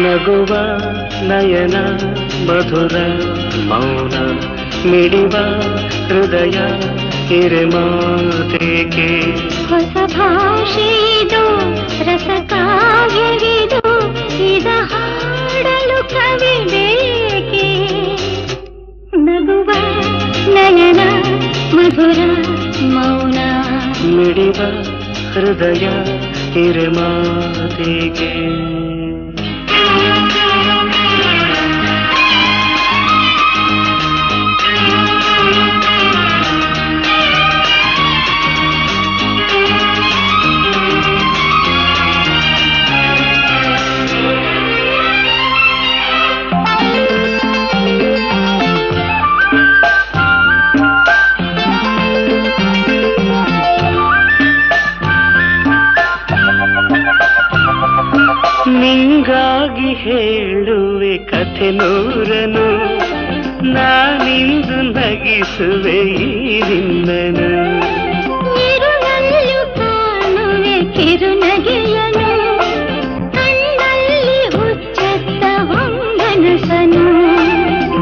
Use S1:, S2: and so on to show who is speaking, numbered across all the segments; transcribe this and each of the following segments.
S1: ನಗುವ ನಯನ ಮಧುರ ಮೌನ ಮಿಡಿವ ಹೃದಯ ಹಿರೆಮಾತೇಕೆ
S2: ಹೊಸ ಭಾಷೆದು ರಸಕಾವ್ಯವಿದು ಇದ ಹಾಡಲು ಕವಿ ಬೇಕೆ ನಗುವ ನಯನ ಮಧುರ ಮೌನ
S1: ಮಿಡಿವ ಹೃದಯ ಹಿರೆಮಾತೇಕೆ ನಿಂಗಾಗಿ ಹೇಳುವೆ ಕಥೆ ನೂರನು ನಾನಿಂದು ನಗಿಸುವೆ ಈ ನಿನ್ನನು
S2: ಇರುಳಲ್ಲೂ ಕಾಣುವೆ ಕಿರುನಗೆಯನು ಕಣ್ಣಲ್ಲಿ ಹುಚ್ಚೆತ್ತ ಹೊಂಗನಸನು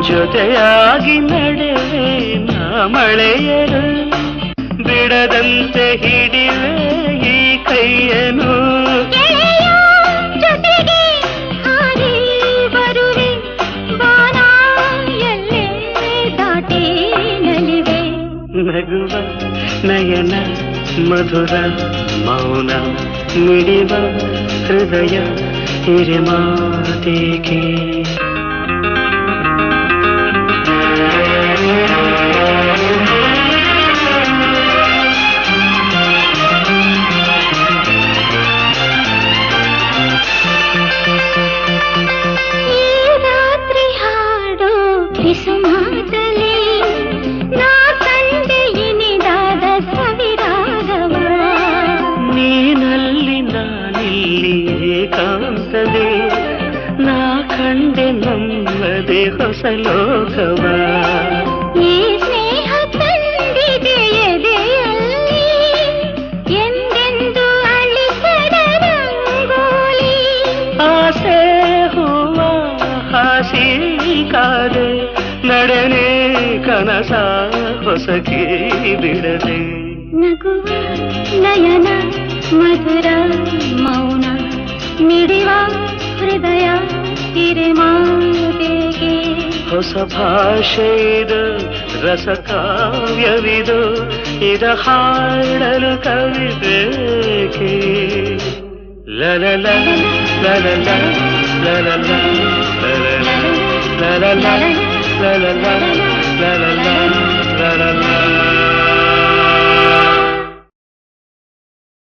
S1: ಜೊತೆಯಾಗಿ ನಡೆವೆ ನಾ ಮಳೆಯರು ಬಿಡದಂತೆ ಹಿಡಿವೆ ಈ ಕೈಯನು ನಗುವ ನಯನ ಮಧುರ ಮೌನ ಮಿಡಿವ ಹೃದಯ ಹಿರಿಮಾತೇಕೆ
S2: ಈ ರಾತ್ರಿ ಹಾಡು ಕಿಸುಮಾತಲಿ
S1: ಏಕಾಂತದೆ ನಾ ಕಂಡೆ ನಮ್ಮದೆ ಹೊಸ ಲೋಕವ
S2: ಈ ಸ್ನೇಹ ತಂದಿದೆ ಎದೆಯಲ್ಲಿ ಎಂದೆಂದು ಅಳಿಸದ ರಂಗೋಲಿ
S1: ಆಸೆ ಹೂವ ಹಾಸಿ ಕಾದೆ ನಡೆನೆ ಕನಸ ಹೊಸಕಿ ಬಿಡದೆ
S2: ನಗುವ ನಯನ ಮಧುರ ಮೌನ ಮಿಡಿವ ಹೃದಯ ಹಿರಿಮಾತೆಗೆ
S1: ಹೊಸ ಭಾಷೆ ಇದು ರಸಕಾವ್ಯವಿದು ಇದ ಹಾಡಲು ಕವಿ ಬೇಕೆ ಲಲಲ ಲಲಲ ಲಲಲ ಲಲಲ ಲಲಲ ಲಲಲ ಲಲಲ